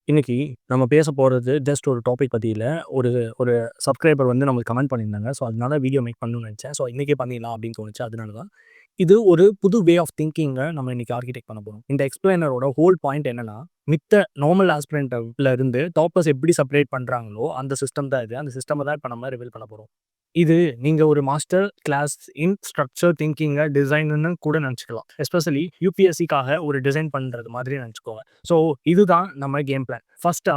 இன்னைக்கு நம்ம பேச போறது ஜஸ்ட் ஒரு டாபிக் பத்தி இல்ல. ஒரு ஒரு சப்ஸ்கிரைபர் வந்து நமக்கு கமெண்ட் பண்ணியிருந்தாங்க. ஸோ, அதனால வீடியோ மேக் பண்ணணும்னு நெனச்சேன். ஸோ, இன்னைக்கே பண்ணிடலாம் அப்படின்னு தோணுச்சு. அதனால தான். இது ஒரு புது வே ஆஃப் திங்கிங்க நம்ம இன்னைக்கு ஆர்க்கிடெக்ட் பண்ண போறோம். இந்த எக்ஸ்பிளைனரோட ஹோல் பாயிண்ட் என்னன்னா, மித்த நார்மல் ஆஸ்பிரன்ட்ல இருந்து டாப்பர்ஸ் எப்படி செப்பரேட் பண்றாங்களோ, அந்த சிஸ்டம் தான் இது. அந்த சிஸ்டம தான் இப்ப நம்ம ரிவீல் பண்ண போறோம். இது நீங்க ஒரு மாஸ்டர் கிளாஸ் இன் ஸ்ட்ரக்சர் திங்கிங்க டிசைன்னு கூட நினச்சுக்கலாம். எஸ்பெஷலி யூபிஎஸ்சிக்காக ஒரு டிசைன் பண்றது மாதிரி நினச்சுக்கோங்க. ஸோ, இதுதான் நம்ம கேம் பிளான். ஃபர்ஸ்ட்டா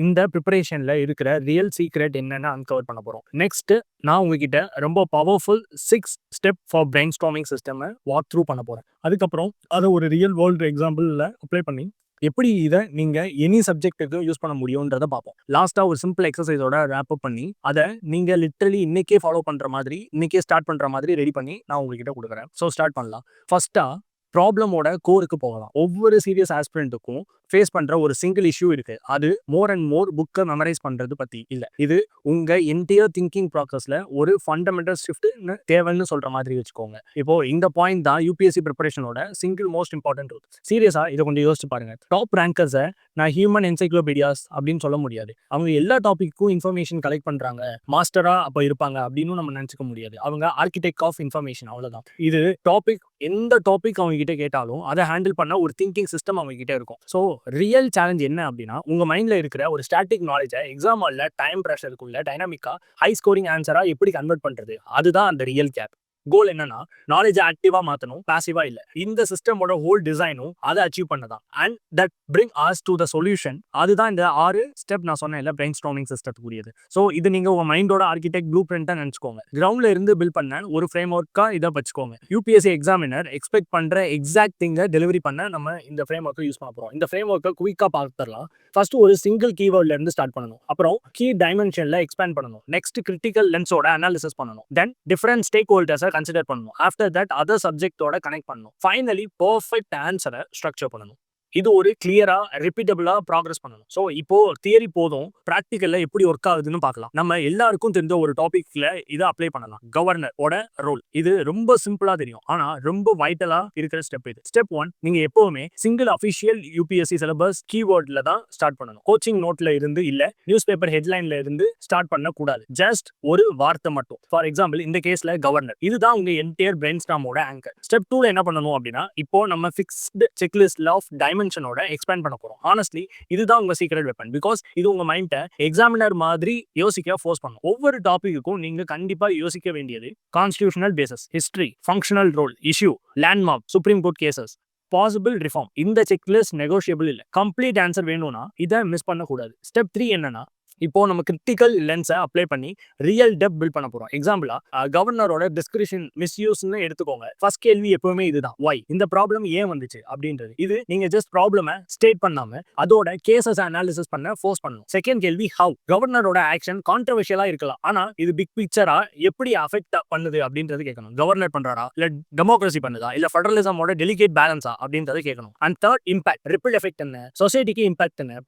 இந்த ப்ரிப்பரேஷன்ல இருக்கிற ரியல் சீக்ரெட் என்னன்னு அன்கவர் பண்ண போறோம். நெக்ஸ்ட் நான் உங்ககிட்ட ரொம்ப powerful 6 step for brainstorming system walk through பண்ண போறேன். அதுக்கப்புறம் அதை ஒரு ரியல் வேர்ல்டு எக்ஸாம்பிள்ல அப்ளை பண்ணி எப்படி இதை நீங்க எனி சப்ஜெக்ட்டுக்கு யூஸ் பண்ண முடியும்ன்றத பார்ப்போம். லாஸ்டா ஒரு சிம்பிள் எக்ஸசைஸோட ரேப் அப் பண்ணி அதை நீங்க லிட்டரலி இன்னைக்கே ஃபாலோ பண்ற மாதிரி, இன்னைக்கே ஸ்டார்ட் பண்ற மாதிரி ரெடி பண்ணி நான் உங்ககிட்ட கொடுக்குறேன். ஸோ, ஸ்டார்ட் பண்ணலாம். ஃபர்ஸ்டா ப்ராப்ளமோட கோருக்கு போகலாம். ஒவ்வொரு சீரியஸ் ஆஸ்பிரண்ட்டுக்கும் ஃபேஸ் பண்ற ஒரு சிங்கிள் இஷ்யூ இருக்கு. அது மோர் அண்ட் மோர் புக்கை மெமரைஸ் பண்றது பத்தி இல்ல. இது உங்க என்டையர் திங்கிங் ப்ராசஸ்ல ஒரு ஃபண்டமெண்டல் ஷிஃப்ட்னு தேவைன்னு சொல்ற மாதிரி வச்சுக்கோங்க. இப்போ இந்த பாயிண்ட் தான் யூபிஎஸ்சி ப்ரிப்பரேஷனோட சிங்கிள் மோஸ்ட் இம்பார்ட்டன்ட் ரூல். சீரியஸா இதை கொஞ்சம் யோசிச்சு பாருங்க. டாப் ரேங்கர்ஸை நான் ஹியூமன் என்சைக்ளோபீடியாஸ் அப்படின்னு சொல்ல முடியாது. அவங்க எல்லா டாபிக்கும் இன்ஃபர்மேஷன் கலெக்ட் பண்றாங்க, மாஸ்டரா அப்போ இருப்பாங்க அப்படின்னு நம்ம நினைச்சுக்க முடியாது. அவங்க ஆர்கிடெக்ட் ஆஃப் இன்ஃபர்மேஷன், அவ்வளவுதான். இது டாபிக், எந்த டாபிக் அவங்க கிட்ட கேட்டாலும் அதை ஹேண்டில் பண்ண ஒரு திங்கிங் சிஸ்டம் அவங்க கிட்ட இருக்கும். ஸோ, ரியல் சேலஞ்ச் என்ன அப்படின்னா, உங்க மைண்ட்ல இருக்கிற ஒரு ஸ்டாட்டிக் நாலேஜை எக்ஸாம் ஹால்ல டைம் ப்ரெஷருக்குள்ள டைனாமிக்கா ஹை ஸ்கோரிங் ஆன்சரா எப்படி கன்வெர்ட் பண்றது? அதுதான் அந்த ரியல் கேப். கோல் என்னன்னா, நாலேஜ் ஆக்டிவா மாத்தணும், பாசிவா இல்ல. இந்த சிஸ்டமோட ஹோல் டிசைனும் அதை அச்சீவ் பண்ணதான். And that bring us to the solution. அதுதான் இந்த 6 ஸ்டெப் நான் சொன்னேன்ல, பிரெயின் ஸ்டார்மிங் சிஸ்டத்துக்குரியது. ஸோ, இது நீங்க உங்க மைண்டோட ஆர்கிடெக்ட் ப்ளூ பிரிண்டா நினைச்சுக்கோங்க. கிரவுண்ட்ல இருந்து பில்ட் பண்ண ஒரு ஃப்ரேம் ஒர்க்கா இதை வச்சுக்கோங்க. யூபிஎஸ்சி எக்ஸாமினர் எக்ஸ்பெக்ட் பண்ற எக்ஸாக்ட் திங்கை டெலிவரி பண்ண நம்ம இந்த ஃப்ரேம் ஒர்க்கை யூஸ் பண்ண போறோம். இந்த ஃப்ரேம் ஒர்க்கை குயிக்கா பார்த்துடலாம். ஃபர்ஸ்ட் ஒரு சிங்கிள் கீவேர்ட்ல இருந்து ஸ்டார்ட் பண்ணணும். அப்புறம் கீ டைமென்ஷன்ல எக்ஸ்பேண்ட் பண்ணணும். நெக்ஸ்ட் கிரிட்டிக்கல் லென்ஸோட அனாலிசிஸ் பண்ணணும். தென் டிஃபரெண்ட் ஸ்டேக் ஹோல்டர்ஸை கன்சிடர் பண்ணணும். ஆஃப்டர் தட் அதர் சப்ஜெக்டோட கனெக்ட் பண்ணணும். ஃபைனலி பர்ஃபெக்ட் ஆன்சரை ஸ்ட்ரக்சர் பண்ணணும். இது ஒரு கிளியரா ரிப்பீட்டபிளா ப்ராக்ரஸ் பண்ணணும். ஸோ, இப்போ தியரி போதும், ப்ராக்டிக்கல்ல எப்படி ஒர்க் ஆகுதுன்னு பார்க்கலாம். நம்ம எல்லாருக்கும் தெரிஞ்ச ஒரு டாபிக்ல இதை அப்ளை பண்ணலாம். கவர்னரோட ரோல். இது ரொம்ப சிம்பிளா தெரியும், ஆனா ரொம்ப வைட்டலா இருக்கிற ஸ்டெப் இது. ஸ்டெப் 1, நீங்க எப்பவுமே சிங்கிள் அஃபிஷியல் யூபிஎஸ்சி சிலபஸ் கீவேர்ட்ல தான் ஸ்டார்ட் பண்ணணும். கோச்சிங் நோட்ல இருந்து இல்ல, நியூஸ் பேப்பர் ஹெட்லைன்ல இருந்து ஸ்டார்ட் பண்ண கூடாது. ஜஸ்ட் ஒரு வார்த்தை மட்டும். ஃபார் எக்ஸாம்பிள், இந்த கேஸ்ல கவர்னர். இதுதான் உங்க என்டையர் பிரெயின் ஸ்டார்மோட ஆங்கர். ஸ்டெப் 2ல என்ன பண்ணணும் அப்படின்னா, இப்போ நம்ம ஃபிக்ஸ்டு செக்லிஸ்ட்ல ஆஃப் டைமென்ஷனோட எக்ஸ்பேண்ட் பண்ண போறோம். ஹானஸ்ட்லி இதுதான் உங்க சீக்ரெட் வெப்பன். பிகாஸ் இது உங்க மைண்டை எக்ஸாமினர் மாதிரி யோசிக்க ஃபோர்ஸ் பண்ணும். ஒவ்வொரு டாபிக்கும் நீங்க கண்டிப்பா யோசிக்க வேண்டியது constitutional bases, history, functional role, issue, landmark, supreme court cases, possible reform. இந்த செக்லிஸ்ட் நெகோஷியபிள் இல்ல. கம்ப்ளீட் ஆன்சர் வேணும்னா இதை மிஸ் பண்ணக்கூடாது. ஸ்டெப் 3 என்னன்னா, இப்போ நம்ம கிரிட்டிக்கல் லென்ஸை அப்ளை பண்ணி ரியல் டெப்த் பில்ட் பண்ண போறோம். எக்ஸாம்பிளா கவர்னரோட டிஸ்கிரிப்ஷன் மிஸ்யூஸ்னு எடுத்துக்கோங்க. ஃபர்ஸ்ட் கேள்வி எப்பவுமே இதுதான், வை, இந்த ப்ராப்ளம் ஏன் வந்துச்சு அப்படின்றது. இது நீங்க ஜஸ்ட் ப்ராப்ளமை ஸ்டேட் பண்ணாம அதோட கேசஸ் அனாலிசிஸ் பண்ண ஃபோர்ஸ் பண்ணணும். செகண்ட் கேள்வி, ஹவ். கவர்னரோட ஆக்ஷன் கான்ட்ரவர்ஷியலா இருக்கலாம், ஆனா இது பிக் பிக்சரா எப்படி அஃபெக்ட் பண்ணுது அப்படின்றது கேட்கணும். கவர்னர் பண்றாரா, இல்ல டெமோக்ரஸி பண்ணுதா, இல்ல ஃபெடரலிசமோட டெலிகேட் பேலன்ஸா அப்படின்றத கேட்கணும். And third, impact. Ripple effect என்ன, சொசைட்டிக்கு இம்பாக்ட் என்ன,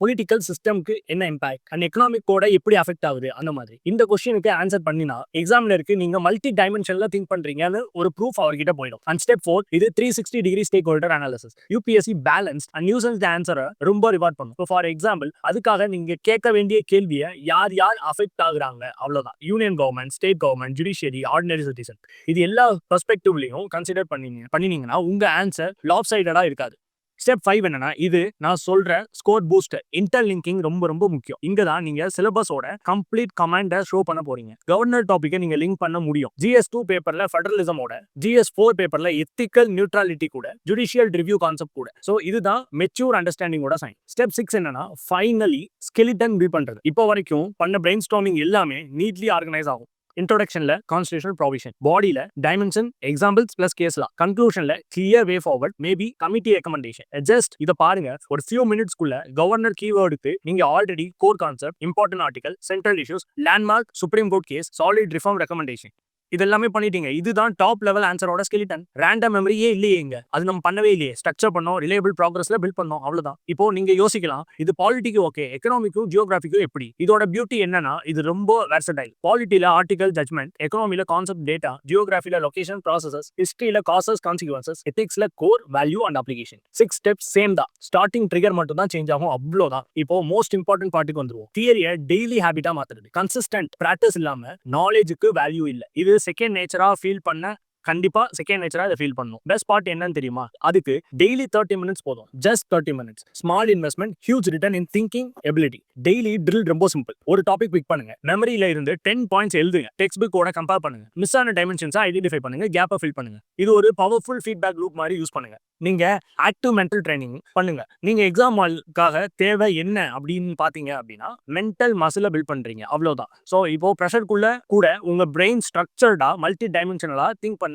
பொலிட்டிக்கல் சிஸ்டம்க்கு என்ன இம்பாக்ட், அண்ட் எக்கனாமிக் கோட எப்படி அஃபெக்ட் ஆகுது, அந்த மாதிரி. இந்த கொஸ்டினுக்கு ஆன்சர் பண்ணினா எக்ஸாமினருக்கு நீங்க மல்டி டைமென்ஷன்ல திங்க் பண்றீங்கன்னு ஒரு ப்ரூஃப் அவர்கிட்ட போயிடும். அண்ட் ஸ்டெப் 4, இது 360 degree stakeholder analysis. UPSC balanced and nuanced ஆன்சரை ரொம்ப ரிவார்ட் பண்ணும். ஃபார் எக்ஸாம்பிள், அதுக்காக நீங்க கேட்க வேண்டிய கேள்வியை யார் யார் அஃபெக்ட் ஆகுறாங்க, அவ்வளவுதான். Union government, state government, judiciary, ordinary citizen. இது எல்லா பெர்ஸ்பெக்டிவ்லையும் கன்சிடர் பண்ணினீங்கன்னா உங்க ஆன்சர் லாப் சைடடா இருக்காது. ஸ்டெப் 5 என்னன்னா, இது நான் சொல்ற ஸ்கோர் பூஸ்டர். இன்டர்லிங்கிங் ரொம்ப ரொம்ப முக்கியம். இங்க தான் நீங்க சிலபஸோட கம்ப்ளீட் கமாண்டை ஷோ பண்ண போறீங்க. கவர்னர் டாபிக்கை நீங்க லிங்க் பண்ண முடியும். GS2 பேப்பர்ல ஃபெடரலிசமோட, GS4 பேப்பர்ல எத்திக்கல் நியூட்ரலிட்டி கூட, ஜுடிஷியல் ரிவ்யூ கான்செப்ட் கூட. ஸோ, இதுதான் மெச்சூர் அண்டர்ஸ்டாண்டிங்கோட சைன். ஸ்டெப் 6 என்னன்னா, ஃபைனலி ஸ்கெலிட்டன் பில்ட் பண்றது. இப்போ வரைக்கும் பண்ண பிரெயின் ஸ்டார்மிங் எல்லாமே நீட்லி ஆர்கனைஸ் ஆகும். இன்ட்ரோடக்ஷன்ல கான்ஸ்டிடியூஷனல் ப்ரொவிஷன், பாடியில டைமென்ஷன், எக்ஸாம்பிள்ஸ் பிளஸ் கேஸ்லா, கன்க்ளூஷன்ல clear way forward, maybe committee recommendation. Just இதை பாருங்க, ஒரு ஃபியூ மினிட்ஸ்க்குள்ள கவர்னர் கீவேர்டுக்கு நீங்க already core concept, important article, central issues, landmark, supreme court case, solid reform recommendation, இது எல்லாமே பண்ணிட்டீங்க. இதுதான் டாப் லெவல் ஆன்சரோட ஸ்கெலிட்டன். ரேண்டம் மெமரியே இல்லையே இங்க. அது நம்ம பண்ணவே இல்லையே. ஸ்ட்ரக்சர் பண்ணோம், ரிலேபிள் ப்ராக்ரஸ்ல பில்ட் பண்ணோம், அவ்வளவுதான். இப்போ நீங்க யோசிக்கலாம், இது பாலிட்டிக்கு ஓகே, எக்கனாமிக்கும் ஜியோகிராஃபிக்கும் எப்படி? இதோட பியூட்டி என்னன்னா, இது ரொம்ப வெர்சடைல். பாலிட்டில ஆர்டிகல் ஜட்மெண்ட், எக்கனாமில கான்செப்ட் டேட்டா, ஜியோகிராஃபில லொகேஷன் ப்ராசஸஸ், ஹிஸ்டரியில காசஸ் கான்சிக்வன்சஸ், எத்திக்ஸ்ல core value and application. 6 steps same தான். ஸ்டார்டிங் ட்ரிகர் மட்டும் தான் சேஞ்ச் ஆகும், அவ்வளவுதான். இப்போ மோஸ்ட் இம்பார்ட்டன்ட் பார்ட்டுக்கு வந்துருவோம். தியரியை டெய்லி ஹேபிட்டா மாத்துறது. கன்சிஸ்டன்ட் பிராக்டிஸ் இல்லாம நாலேஜுக்கு வேல்யூ இல்ல. இது செகண்ட் நேச்சரா ஃபீல் பண்ண கண்டிப்பா செகண்ட் நேச்சரா இதை ஃபீல் பண்ணும். பெஸ்ட் பார்ட் என்னன்னு தெரியுமா? அதுக்கு டெய்லி 30 மினிட்ஸ் போதும். Just 30 minutes. Small investment, huge return in thinking ability. Daily drill ரொம்ப சிம்பிள். ஒரு டாபிக் பிக் பண்ணுங்க, மெமரியில இருந்து 10 பாயிண்ட்ஸ் எழுதுங்க, டெக்ஸ்ட் புக்கோட கம்பேர் பண்ணுங்க, மிஸ் ஆன டைமென்ஷன்ஸா ஐடென்டிஃபை பண்ணுங்க, கேப்பை ஃபில் பண்ணுங்க. இது ஒரு பவர்ஃபுல் ஃபீட்பேக் லூப் மாதிரி யூஸ் பண்ணுங்க. நீங்க ஆக்டிவ் மென்டல் ட்ரைனிங் பண்ணுங்க. நீங்க எக்ஸாம்காக தேவை என்ன அப்படின்னு பாத்தீங்க அப்படின்னா, மென்டல் மசில பில்ட் பண்றீங்க, அவ்வளவுதான். ஸோ இப்போ ப்ரெஷருக்குள்ள கூட உங்க பிரெயின் ஸ்ட்ரக்சர்டா மல்டி டைமென்ஷனலா திங்க் பண்ண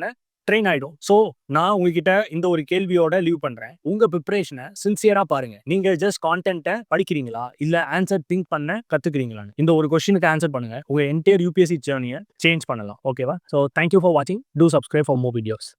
ட்ரெயின் ஆயிடும். ஸோ நான் உங்ககிட்ட இந்த ஒரு கேள்வியோட லீவ் பண்றேன். உங்க ப்ரிப்பரேஷனை சின்சியரா பாருங்க. நீங்க ஜஸ்ட் கான்டென்ட்டை படிக்கிறீங்களா, இல்ல ஆன்சர் திங்க் பண்ண கத்துக்கிறீங்களான்னு இந்த ஒரு கொஸ்டினுக்கு ஆன்சர் பண்ணுங்க. உங்க என்டையர் யூபிஎஸ்சி ஜேர்னியை சேஞ்ச் பண்ணலாம். ஓகேவா? ஸோ தேங்க்யூ ஃபார் வாட்சிங். Two subscribe for more videos.